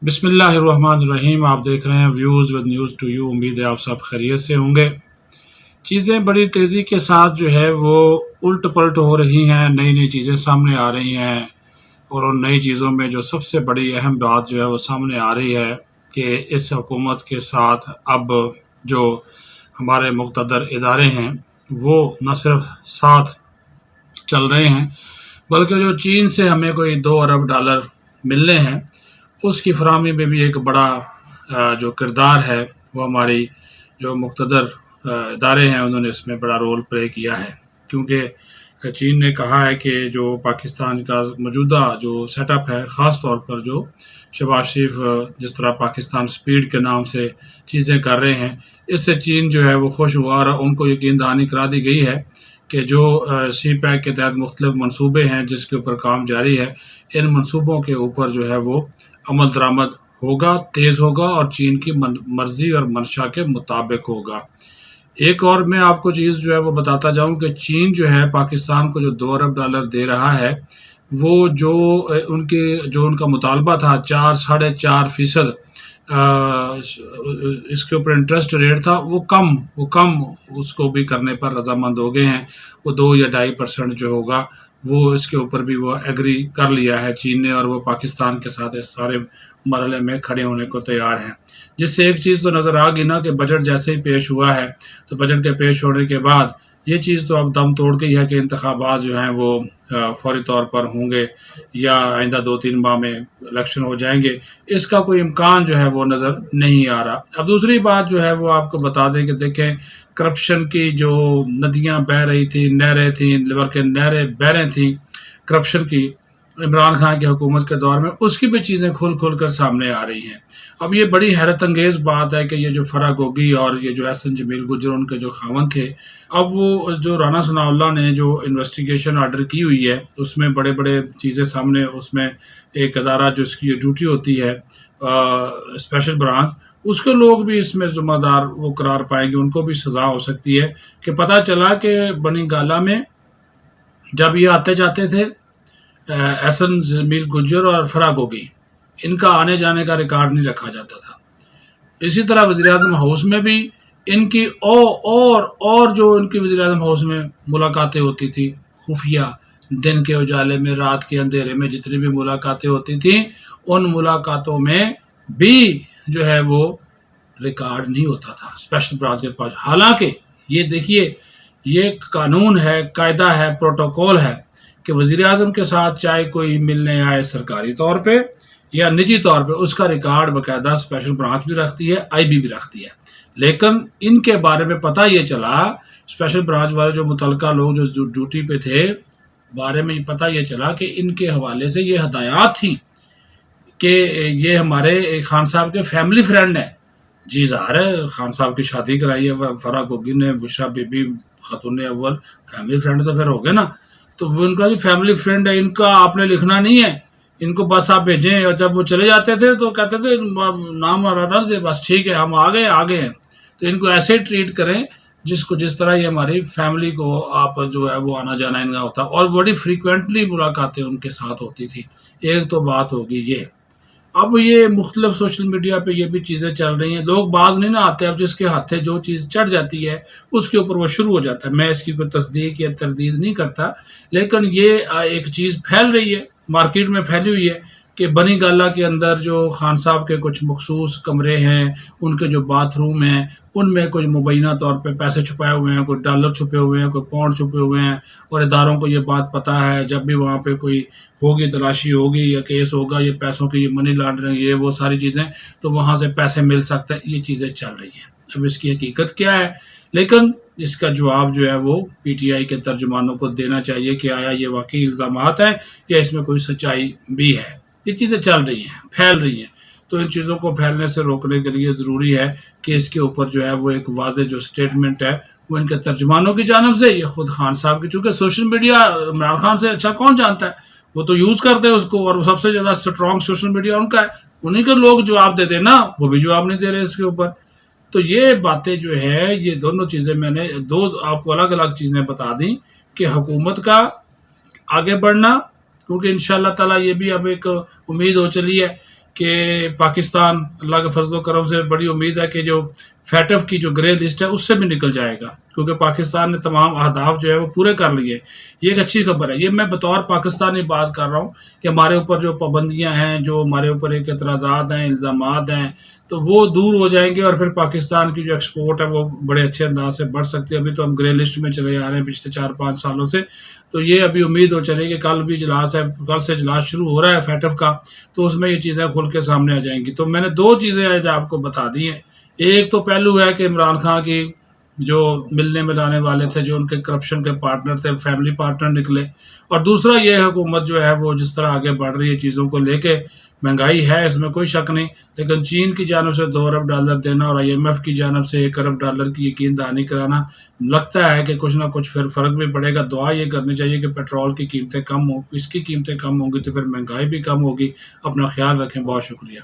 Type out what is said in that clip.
بسم اللہ الرحمن الرحیم۔ آپ دیکھ رہے ہیں views with news to you. امید ہے آپ سب خیریت سے ہوں گے۔ چیزیں بڑی تیزی کے ساتھ جو ہے وہ الٹ پلٹ ہو رہی ہیں، نئی نئی چیزیں سامنے آ رہی ہیں، اور ان نئی چیزوں میں جو سب سے بڑی اہم بات جو ہے وہ سامنے آ رہی ہے کہ اس حکومت کے ساتھ اب جو ہمارے مقتدر ادارے ہیں وہ نہ صرف ساتھ چل رہے ہیں، بلکہ جو چین سے ہمیں کوئی $2 ارب ملنے ہیں اس کی فراہمی میں بھی ایک بڑا جو کردار ہے وہ ہماری جو مقتدر ادارے ہیں انہوں نے اس میں بڑا رول پلے کیا ہے، کیونکہ چین نے کہا ہے کہ جو پاکستان کا موجودہ جو سیٹ اپ ہے، خاص طور پر جو شہباز شریف جس طرح پاکستان سپیڈ کے نام سے چیزیں کر رہے ہیں، اس سے چین جو ہے وہ خوش ہوا، اور ان کو یقین دہانی کرا دی گئی ہے کہ جو سی پیک کے تحت مختلف منصوبے ہیں جس کے اوپر کام جاری ہے، ان منصوبوں کے اوپر جو ہے وہ عمل درآمد ہوگا، تیز ہوگا، اور چین کی مرضی اور منشا کے مطابق ہوگا۔ ایک اور میں آپ کو چیز جو ہے وہ بتاتا جاؤں کہ چین جو ہے پاکستان کو جو $2 ارب دے رہا ہے، وہ جو ان کا مطالبہ تھا 4.5% اس کے اوپر انٹرسٹ ریٹ تھا، وہ کم اس کو بھی کرنے پر رضامند ہو گئے ہیں۔ وہ 2 یا 2.5% جو ہوگا وہ اس کے اوپر بھی وہ ایگری کر لیا ہے چین نے، اور وہ پاکستان کے ساتھ اس سارے مرحلے میں کھڑے ہونے کو تیار ہیں۔ جس سے ایک چیز تو نظر آ گئی نا کہ بجٹ جیسے ہی پیش ہوا ہے، تو بجٹ کے پیش ہونے کے بعد یہ چیز تو اب دم توڑ گئی ہے کہ انتخابات جو ہیں وہ فوری طور پر ہوں گے، یا آئندہ 2-3 ماہ میں الیکشن ہو جائیں گے۔ اس کا کوئی امکان جو ہے وہ نظر نہیں آ رہا۔ اب دوسری بات جو ہے وہ آپ کو بتا دیں کہ دیکھیں، کرپشن کی جو ندیاں بہہ رہی تھیں، نہریں تھیں، بلکہ نہریں بہہ رہی تھیں کرپشن کی عمران خان کی حکومت کے دور میں، اس کی بھی چیزیں کھل کر سامنے آ رہی ہیں۔ اب یہ بڑی حیرت انگیز بات ہے کہ یہ جو فرح گوگی اور یہ جو احسن جمیل گجر ان کے جو خاوند تھے، اب وہ جو رانا ثناء اللہ نے جو انویسٹیگیشن آرڈر کی ہوئی ہے، اس میں بڑے بڑے چیزیں سامنے، اس میں ایک ادارہ جو اس کی ڈیوٹی ہوتی ہے اسپیشل برانچ، اس کے لوگ بھی اس میں ذمہ دار وہ قرار پائیں گے، ان کو بھی سزا ہو سکتی ہے۔ کہ پتہ چلا کہ بنی گالہ میں جب یہ آتے جاتے تھے احسن جمیل گجر اور فرح گوگی، ان کا آنے جانے کا ریکارڈ نہیں رکھا جاتا تھا۔ اسی طرح وزیراعظم ہاؤس میں بھی ان کی اور جو ان کی وزیراعظم ہاؤس میں ملاقاتیں ہوتی تھی، خفیہ، دن کے اجالے میں، رات کے اندھیرے میں جتنی بھی ملاقاتیں ہوتی تھیں، ان ملاقاتوں میں بھی جو ہے وہ ریکارڈ نہیں ہوتا تھا اسپیشل برانچ کے پاس۔ حالانکہ یہ دیکھیے، یہ قانون ہے، قاعدہ ہے، پروٹوکول ہے کہ وزیر اعظم کے ساتھ چاہے کوئی ملنے آئے سرکاری طور پہ یا نجی طور پہ، اس کا ریکارڈ باقاعدہ اسپیشل برانچ بھی رکھتی ہے، آئی بی بھی رکھتی ہے۔ لیکن ان کے بارے میں پتہ یہ چلا، اسپیشل برانچ والے جو متعلقہ لوگ جو ڈیوٹی پہ تھے، بارے میں پتہ یہ چلا کہ ان کے حوالے سے یہ ہدایات تھیں کہ یہ ہمارے خان صاحب کے فیملی فرینڈ ہیں۔ جی ظاہر ہے، خان صاحب کی شادی کرائی ہے فرح گوگی نے، بشرا بی بی خاتون اول، فیملی فرینڈ تو پھر ہو گئے نا۔ تو وہ ان کا جو فیملی فرینڈ ہے، ان کا آپ نے لکھنا نہیں ہے، ان کو بس آپ بھیجیں۔ اور جب وہ چلے جاتے تھے تو کہتے تھے نام اور ڈال دے، بس ٹھیک ہے ہم آگے ہیں۔ تو ان کو ایسے ٹریٹ کریں جس طرح یہ ہماری فیملی کو آپ جو ہے وہ آنا جانا ان کا ہوتا، اور بڑی فریکوینٹلی ملاقاتیں ان کے ساتھ ہوتی تھی۔ ایک تو بات ہوگی یہ۔ اب یہ مختلف سوشل میڈیا پہ یہ بھی چیزیں چل رہی ہیں، لوگ باز نہیں نہ آتے، اب جس کے ہاتھے جو چیز چڑھ جاتی ہے اس کے اوپر وہ شروع ہو جاتا ہے۔ میں اس کی کوئی تصدیق یا تردید نہیں کرتا، لیکن یہ ایک چیز پھیل رہی ہے، مارکیٹ میں پھیلی ہوئی ہے کہ بنی گالہ کے اندر جو خان صاحب کے کچھ مخصوص کمرے ہیں، ان کے جو باتھ روم ہیں، ان میں کچھ مبینہ طور پہ پیسے چھپائے ہوئے ہیں، کوئی ڈالر چھپے ہوئے ہیں، کوئی پاؤنڈ چھپے ہوئے ہیں، اور اداروں کو یہ بات پتہ ہے جب بھی وہاں پہ کوئی ہوگی، تلاشی ہوگی یا کیس ہوگا، یہ پیسوں کی، یہ منی لانڈرنگ، یہ وہ ساری چیزیں، تو وہاں سے پیسے مل سکتے ہیں۔ یہ چیزیں چل رہی ہیں۔ اب اس کی حقیقت کیا ہے، لیکن اس کا جواب جو ہے وہ پی ٹی آئی کے ترجمانوں کو دینا چاہیے کہ آیا یہ واقعی الزامات ہیں یا اس میں کوئی سچائی بھی ہے۔ یہ چیزیں چل رہی ہیں، پھیل رہی ہیں، تو ان چیزوں کو پھیلنے سے روکنے کے لیے ضروری ہے کہ اس کے اوپر جو ہے وہ ایک واضح جو سٹیٹمنٹ ہے وہ ان کے ترجمانوں کی جانب سے، یہ خود خان صاحب کی، چونکہ سوشل میڈیا عمران خان سے اچھا کون جانتا ہے، وہ تو یوز کرتے ہیں اس کو، اور سب سے زیادہ اسٹرانگ سوشل میڈیا ان کا ہے، انہیں کے لوگ جواب دیتے ہیں نا، وہ بھی جواب نہیں دے رہے اس کے اوپر۔ تو یہ باتیں جو ہے، یہ دونوں چیزیں میں نے آپ کو الگ الگ چیزیں بتا دیں کہ حکومت کا آگے بڑھنا، کیونکہ انشاءاللہ تعالیٰ یہ بھی اب ایک امید ہو چلی ہے کہ پاکستان اللہ کے فضل و کرم سے بڑی امید ہے کہ جو فیٹف کی جو گرے لسٹ ہے اس سے بھی نکل جائے گا، کیونکہ پاکستان نے تمام اہداف جو ہے وہ پورے کر لیے. یہ ایک اچھی خبر ہے. یہ میں بطور پاکستانی بات کر رہا ہوں کہ ہمارے اوپر جو پابندیاں ہیں، جو ہمارے اوپر ایک اعتراضات ہیں، الزامات ہیں، تو وہ دور ہو جائیں گے اور پھر پاکستان کی جو ایکسپورٹ ہے وہ بڑے اچھے انداز سے بڑھ سکتی ہے. ابھی تو ہم گرے لسٹ میں چلے آ رہے ہیں پچھلے 4-5 سالوں سے. تو یہ ابھی امید ہو چلے کہ کل بھی اجلاس ہے، کل سے اجلاس شروع ہو رہا ہے فیٹف کا، تو اس میں یہ چیزیں کھل کے سامنے آ جائیں گی. تو میں نے 2 چیزیں آج آپ کو بتا دی ہیں. ایک تو پہلو ہے کہ عمران خان کی جو ملنے ملانے والے تھے، جو ان کے کرپشن کے پارٹنر تھے، فیملی پارٹنر نکلے. اور دوسرا یہ حکومت جو ہے وہ جس طرح آگے بڑھ رہی ہے چیزوں کو لے کے، مہنگائی ہے اس میں کوئی شک نہیں، لیکن چین کی جانب سے $2 ارب دینا اور IMF کی جانب سے $1 ارب کی یقین دہانی کرانا، لگتا ہے کہ کچھ نہ کچھ پھر فرق بھی پڑے گا. دعا یہ کرنی چاہیے کہ پیٹرول کی قیمتیں کم ہوں، اس کی قیمتیں کم ہوں گی تو پھر مہنگائی بھی کم ہوگی. اپنا خیال رکھیں. بہت شکریہ.